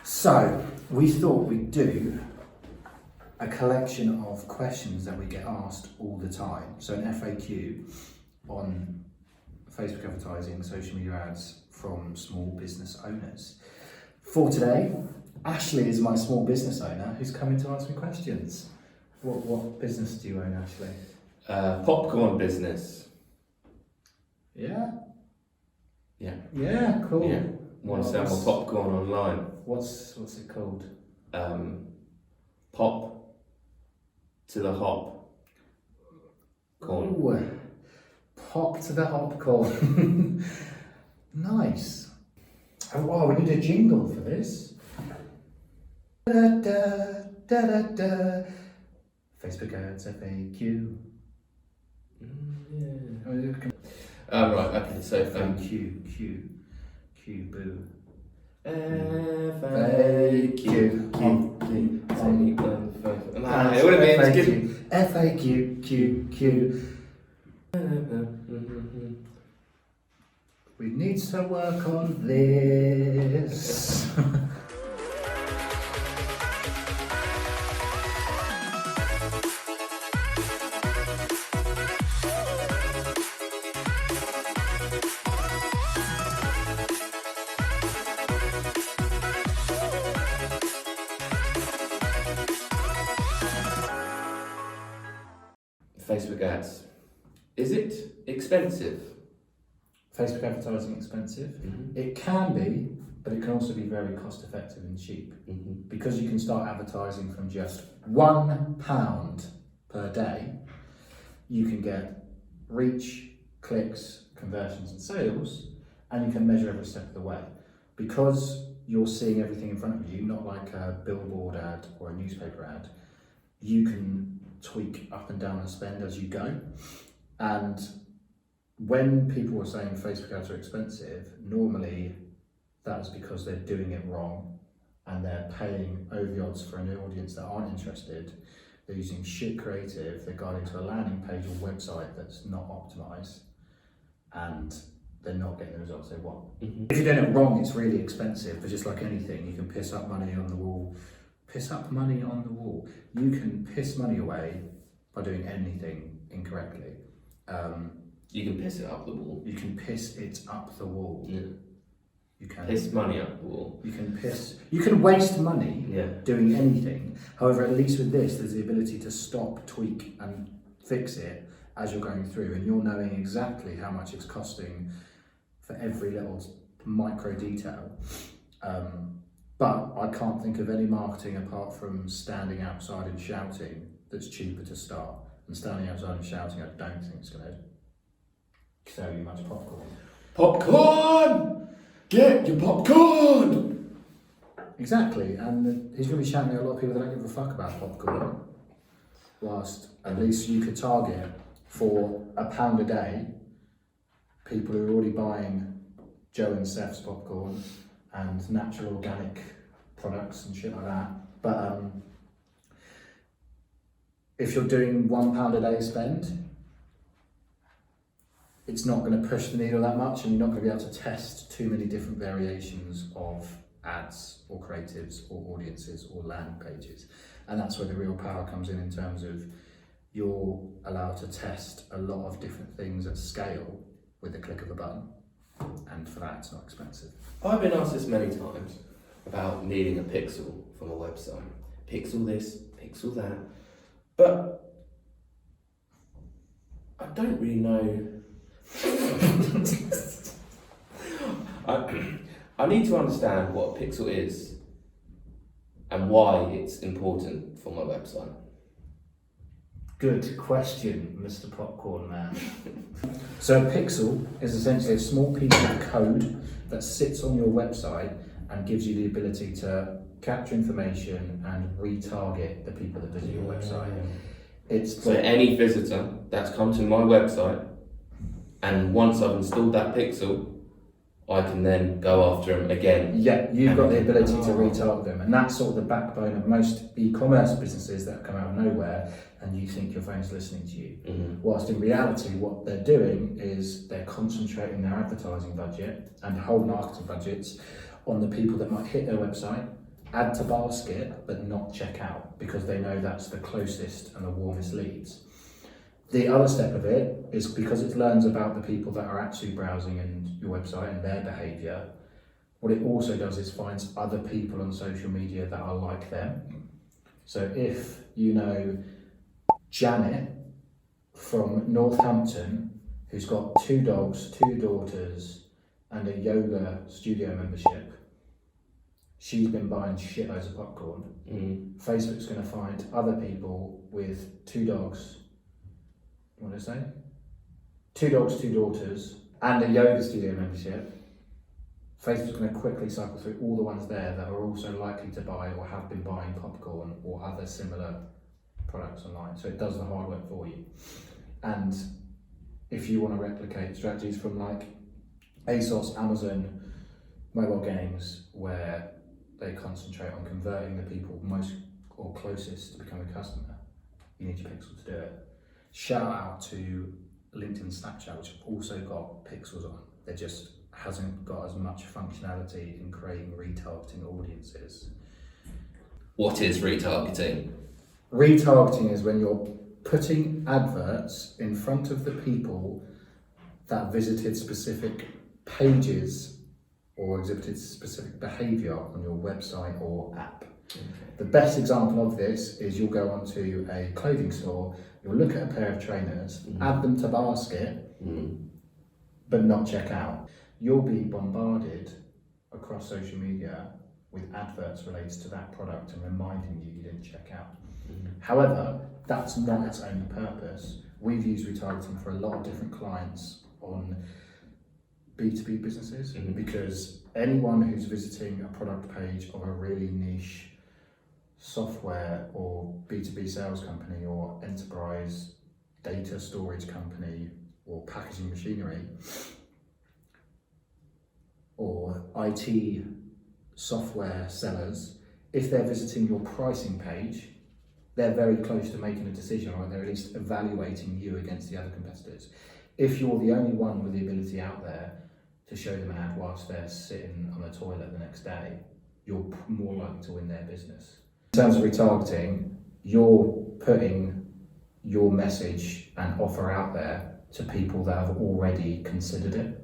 So we thought we'd do a collection of questions that we get asked all the time. So an FAQ on Facebook advertising, social media ads from small business owners. For today, Ashley is my small business owner who's coming to ask me questions. What business do you own, Ashley? Popcorn business. Yeah? Yeah. Yeah, cool. Yeah. Want to sell my popcorn online. What's it called? Pop to the hop corn. Ooh, pop to the hop corn. Nice. Oh, we need a jingle for this. Da, da, da, da, da. Facebook ads FAQ. Yeah. Right, okay, so Q, boo. FAQ. FAQ, Q. We need to work on this. Facebook ads. Is it expensive? Facebook advertising expensive? Mm-hmm. It can be, but it can also be very cost effective and cheap. Mm-hmm. Because you can start advertising from just £1 per day, you can get reach, clicks, conversions and sales, and you can measure every step of the way. Because you're seeing everything in front of you, not like a billboard ad or a newspaper ad, you can tweak up and down the spend as you go. And when people are saying Facebook ads are expensive, normally that's because they're doing it wrong and they're paying over the odds for an audience that aren't interested. They're using shit creative, they're guiding to a landing page or website that's not optimized, and they're not getting the results they want. Mm-hmm. If you're doing it wrong, it's really expensive, but just like anything, you can piss up money on the wall. Piss up money on the wall. You can piss money away by doing anything incorrectly. You can piss it up the wall. You can piss it up the wall. Yeah. You can Piss money up the wall. You can waste money Yeah. doing anything. However, at least with this, there's the ability to stop, tweak, and fix it as you're going through, and you're knowing exactly how much it's costing for every little micro detail. But I can't think of any marketing apart from standing outside and shouting that's cheaper to start. And standing outside and shouting, I don't think it's going to sell you much popcorn. Popcorn! Get your popcorn! Exactly, and he's going to be shouting at a lot of people that don't give a fuck about popcorn. Whilst at least you could target for £1 a day people who are already buying Joe and Steph's popcorn and natural organic products and shit like that. But if you're doing £1 a day spend, it's not going to push the needle that much, and you're not going to be able to test too many different variations of ads or creatives or audiences or landing pages. And that's where the real power comes in terms of you're allowed to test a lot of different things at scale with the click of a button. And for that, it's not expensive. I've been asked this many times about needing a pixel for my website. Pixel this, pixel that. But I don't really know. I need to understand what a pixel is and why it's important for my website. Good question, Mr. Popcorn Man. So a pixel is essentially a small piece of code that sits on your website and gives you the ability to capture information and retarget the people that visit your website. So any visitor that's come to my website, and once I've installed that pixel, I can then go after them again. Yeah, you've got the ability to retarget them, and that's sort of the backbone of most e-commerce businesses that come out of nowhere, and you think your phone's listening to you. Mm-hmm. Whilst in reality, what they're doing is they're concentrating their advertising budget and whole marketing budgets on the people that might hit their website add to basket but not check out, because they know that's the closest and the warmest leads. The other step of it is because it learns about the people that are actually browsing in your website and their behaviour. What it also does is finds other people on social media that are like them. So if you know Janet from Northampton, who's got 2 dogs, 2 daughters, and a yoga studio membership, she's been buying shitloads of popcorn. Facebook's going to find other people with 2 dogs, what did I say? 2 dogs, 2 daughters, and a yoga studio membership. Facebook's going to quickly cycle through all the ones there that are also likely to buy or have been buying popcorn or other similar products online. So it does the hard work for you. And if you want to replicate strategies from like ASOS, Amazon, mobile games, where they concentrate on converting the people most or closest to become a customer, you need your pixel to do it. Shout out to LinkedIn and Snapchat, which have also got pixels on. They just hasn't got as much functionality in creating retargeting audiences. What is retargeting? Retargeting is when you're putting adverts in front of the people that visited specific pages or exhibited specific behaviour on your website or app. Okay. The best example of this is you'll go onto a clothing store, you'll look at a pair of trainers, add them to basket, but not check out. You'll be bombarded across social media with adverts related to that product and reminding you didn't check out. However, that's not its only purpose. We've used retargeting for a lot of different clients on B2B businesses, because anyone who's visiting a product page of a really niche software or B2B sales company or enterprise data storage company or packaging machinery or IT software sellers, if they're visiting your pricing page, they're very close to making a decision, or they're at least evaluating you against the other competitors. If you're the only one with the ability out there to show them an ad whilst they're sitting on the toilet the next day, you're more likely to win their business. In terms of retargeting, you're putting your message and offer out there to people that have already considered it.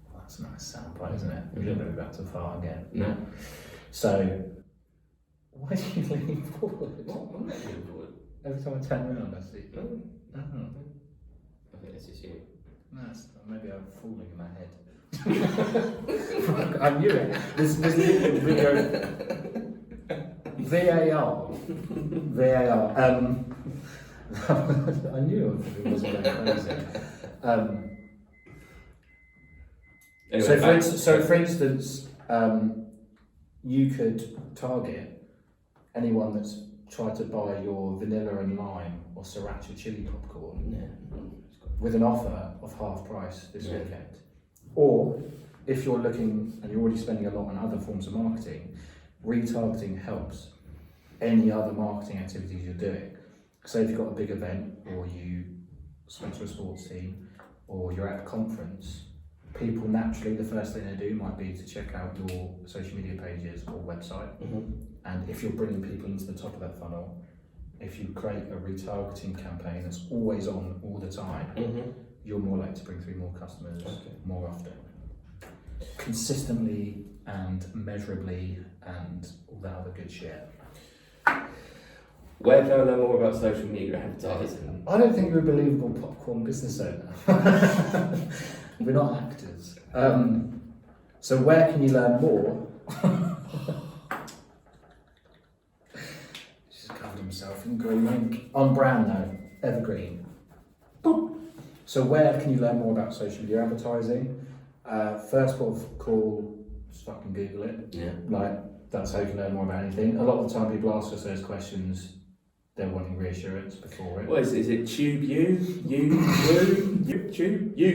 Well, that's a nice soundbite, isn't it? We're going to be back to the fart again. No. So, why do you lean forward? I'm not leaning forward. Every time I turn around, I see. No. Oh. I think it's just you. No, maybe I'm falling in my head. I knew it. This little video. VAR. I knew it was going crazy. Anyway, for instance, you could target anyone that's tried to buy your vanilla and lime or sriracha chili popcorn with an offer of half price this weekend. Or if you're looking and you're already spending a lot on other forms of marketing, retargeting helps any other marketing activities you're doing. Say if you've got a big event, or you sponsor a sports team, or you're at a conference, people naturally, the first thing they do might be to check out your social media pages or website. And if you're bringing people into the top of that funnel, if you create a retargeting campaign that's always on all the time, you're more likely to bring through more customers more often. Consistently and measurably and all that other good shit. Where can I learn more about social media advertising? I don't think you're a believable popcorn business owner. We're not actors. So where can you learn more? He's covered himself in green ink. On brand though, evergreen. Boop. So where can you learn more about social media advertising? First port of call, just fucking Google it. Yeah. Like, that's how you can learn more about anything. A lot of the time people ask us those questions, they're wanting reassurance before it. What is it? Is it YouTube?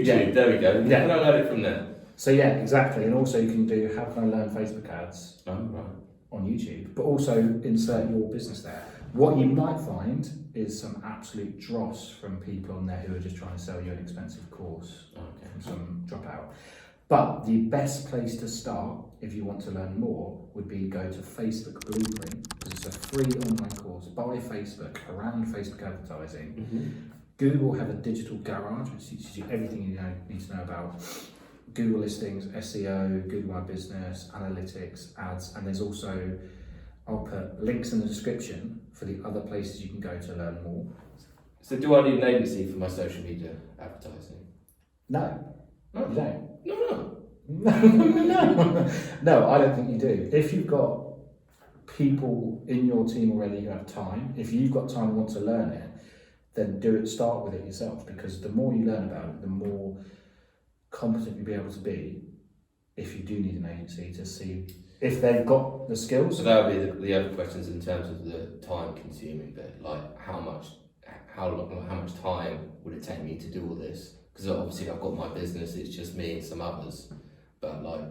Yeah. There we go. Yeah. Can I learn it from there? So yeah, exactly. And also you can do how can I learn Facebook ads on YouTube, but also insert your business there. What you might find is some absolute dross from people on there who are just trying to sell you an expensive course from some dropout. But the best place to start, if you want to learn more, would be go to Facebook Blueprint, because it's a free online course by Facebook around Facebook advertising. Google have a digital garage, which teaches you everything you need to know about Google listings, SEO, Google My Business, analytics, ads, and there's also, I'll put links in the description for the other places you can go to learn more. So do I need an agency for my social media advertising? No, you don't. No. No, I don't think you do. If you've got people in your team already who have time, if you've got time and want to learn it, then do it, start with it yourself, because the more you learn about it, the more competent you'll be able to be if you do need an agency to see if they've got the skills. So that would be the other questions in terms of the time consuming bit, like how much time would it take me to do all this? Because obviously I've got my business, it's just me and some others, but like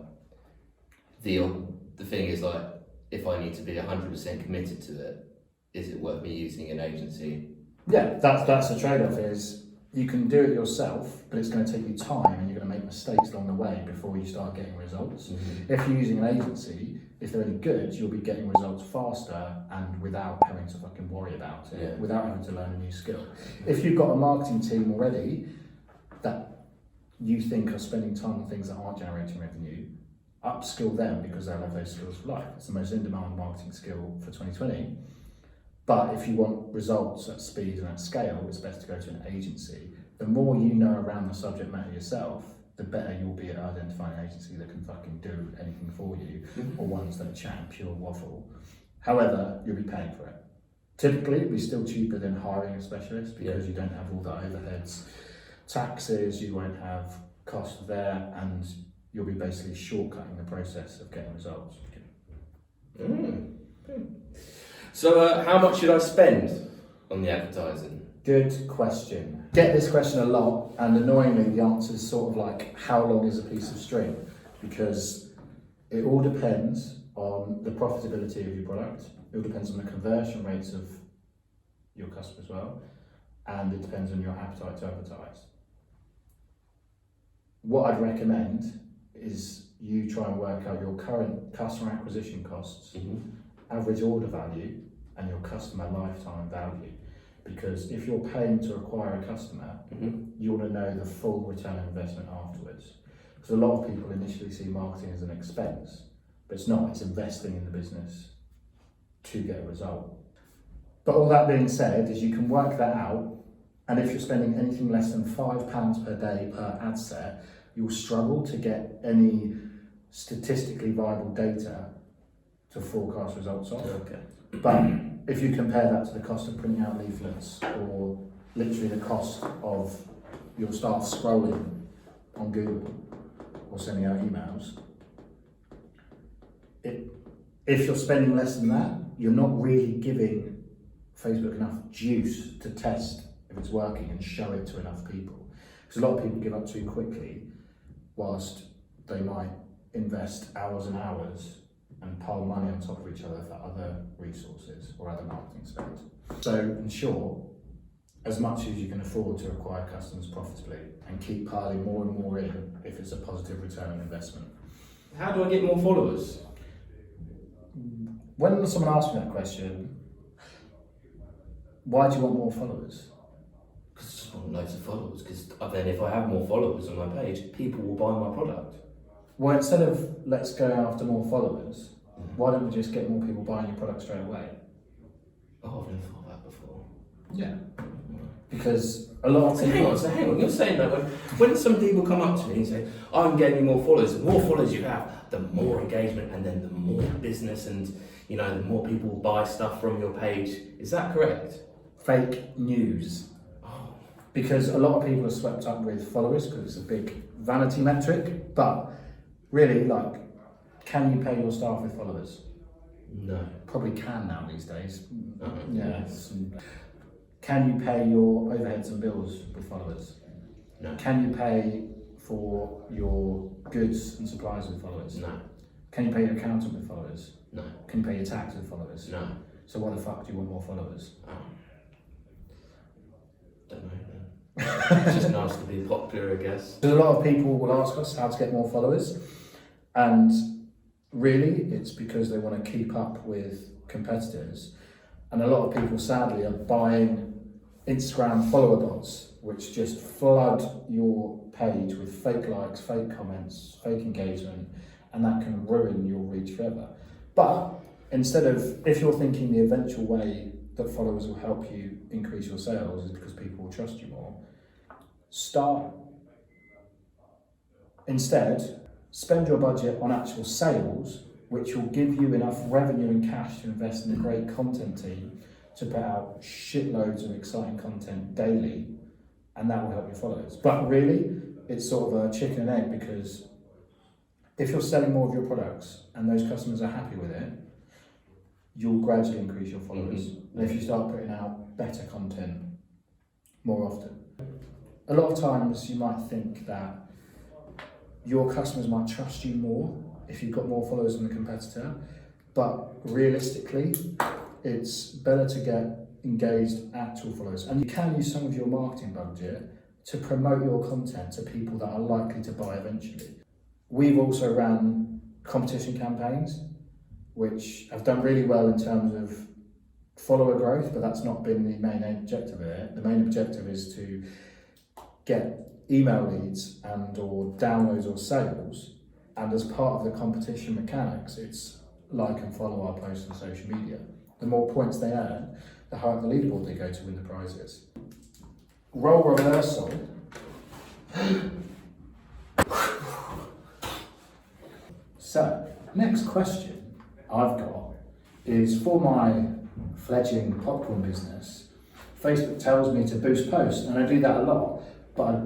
the thing is, like, if I need to be 100% committed to it, is it worth me using an agency? Yeah, that's the trade-off, is you can do it yourself, but it's going to take you time and you're going to make mistakes along the way before you start getting results. If you're using an agency, if they're any good, you'll be getting results faster and without having to fucking worry about it, without having to learn a new skill. If you've got a marketing team already that you think are spending time on things that aren't generating revenue, upskill them, because they'll have those skills for life. It's the most in-demand marketing skill for 2020. But if you want results at speed and at scale, it's best to go to an agency. The more you know around the subject matter yourself, the better you'll be at identifying an agency that can fucking do anything for you, or ones that chat and pure waffle. However, you'll be paying for it. Typically, it'll be still cheaper than hiring a specialist, because you don't have all the overheads, taxes, you won't have costs there, and you'll be basically shortcutting the process of getting results. So how much should I spend on the advertising? Good question. Get this question a lot, and annoyingly the answer is sort of like, how long is a piece of string? Because it all depends on the profitability of your product, it all depends on the conversion rates of your customer as well, and it depends on your appetite to advertise. What I'd recommend is you try and work out your current customer acquisition costs, average order value, and your customer lifetime value. Because if you're paying to acquire a customer, you want to know the full return on investment afterwards. Because a lot of people initially see marketing as an expense, but it's not, it's investing in the business to get a result. But all that being said, is you can work that out, and if you're spending anything less than £5 per day per ad set, you'll struggle to get any statistically viable data to forecast results off. But if you compare that to the cost of printing out leaflets, or literally the cost of your staff scrolling on Google or sending out emails, if you're spending less than that, you're not really giving Facebook enough juice to test if it's working and show it to enough people. Because a lot of people give up too quickly, whilst they might invest hours and hours and pile money on top of each other for other resources or other marketing spend. So in short, as much as you can afford to acquire customers profitably, and keep piling more and more in if it's a positive return on investment. How do I get more followers? When someone asks me that question, why do you want more followers? Because I just want loads of followers, because then if I have more followers on my page, people will buy my product. Well, instead of let's go after more followers, why don't we just get more people buying your product straight away? Oh, I've never thought of that before. Yeah. Because a lot of people... Hang on, you're saying that when some people come up to me and say, I'm getting more followers, the more followers you have, the more engagement, and then the more business, and the more people buy stuff from your page. Is that correct? Fake news. Oh. Because a lot of people are swept up with followers because it's a big vanity metric, but really, can you pay your staff with followers? No. Probably can now these days. Yes. Can you pay your overheads and bills with followers? No. Can you pay for your goods and supplies with followers? No. Can you pay your accountant with followers? No. Can you pay your tax with followers? No. So why the fuck do you want more followers? Don't know. It's just nice to be popular, I guess. A lot of people will ask us how to get more followers, and really it's because they want to keep up with competitors. And a lot of people sadly are buying Instagram follower bots, which just flood your page with fake likes, fake comments, fake engagement, and that can ruin your reach forever. But instead of, if you're thinking the eventual way that followers will help you increase your sales is because people will trust you more, spend your budget on actual sales, which will give you enough revenue and cash to invest in a great content team to put out shitloads of exciting content daily, and that will help your followers. But really, it's sort of a chicken and egg, because if you're selling more of your products and those customers are happy with it, you'll gradually increase your followers. And if you start putting out better content more often. A lot of times you might think that your customers might trust you more if you've got more followers than the competitor, but realistically, it's better to get engaged actual followers. And you can use some of your marketing budget to promote your content to people that are likely to buy eventually. We've also ran competition campaigns, which have done really well in terms of follower growth, but that's not been the main objective of it. The main objective is to get email leads and or downloads or sales, and as part of the competition mechanics, it's like and follow our posts on social media. The more points they earn, the higher the leaderboard they go to win the prizes. Role reversal. So, next question I've got is, for my fledgling popcorn business, Facebook tells me to boost posts, and I do that a lot, but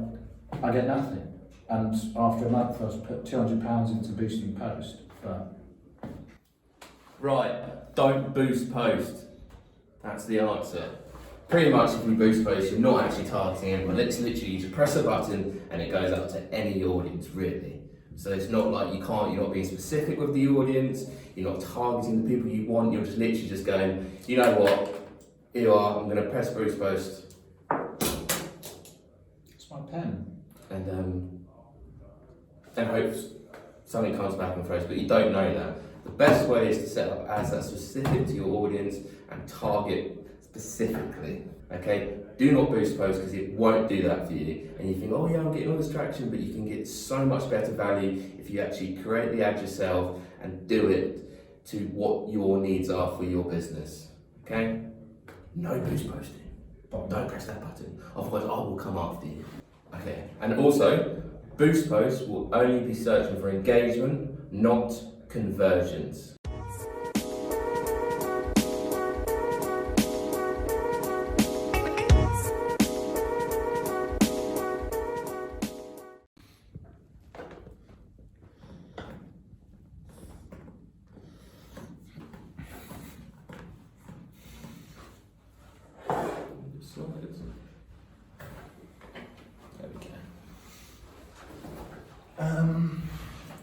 I get nothing. And after a month I was put £200 into boosting post, but... Right, don't boost post. That's the answer. Pretty much if you boost post, you're not actually targeting anyone. It's literally, you just press a button and it goes up to any audience, really. So it's not like you're not being specific with the audience, you're not targeting the people you want, you're just literally just going, you know what, here you are, I'm going to press boost post. It's my pen. And hope something comes back and throws, but you don't know that. The best way is to set up ads that are specific to your audience and target specifically. Okay, do not boost posts, because it won't do that for you. And you think, oh yeah, I'm getting all this traction, but you can get so much better value if you actually create the ad yourself and do it to what your needs are for your business. Okay, no boost posting. Don't press that button, otherwise I will come after you. Okay, and also, boost posts will only be searching for engagement, not conversions.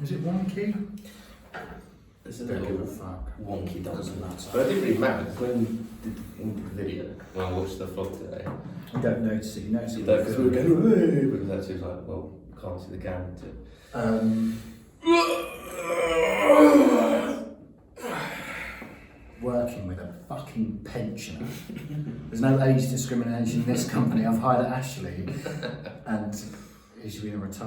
Is it wonky? It's a Don't little give a fuck. wonky, doesn't matter. But it didn't really matter, because in the video, when I watched the vlog today, You don't notice it, you notice it. because we were going, hey, but it was actually like, well, can't see the camera too. Working with a fucking pensioner. There's no age discrimination in this company. I've hired Ashley, and he should be in retirement.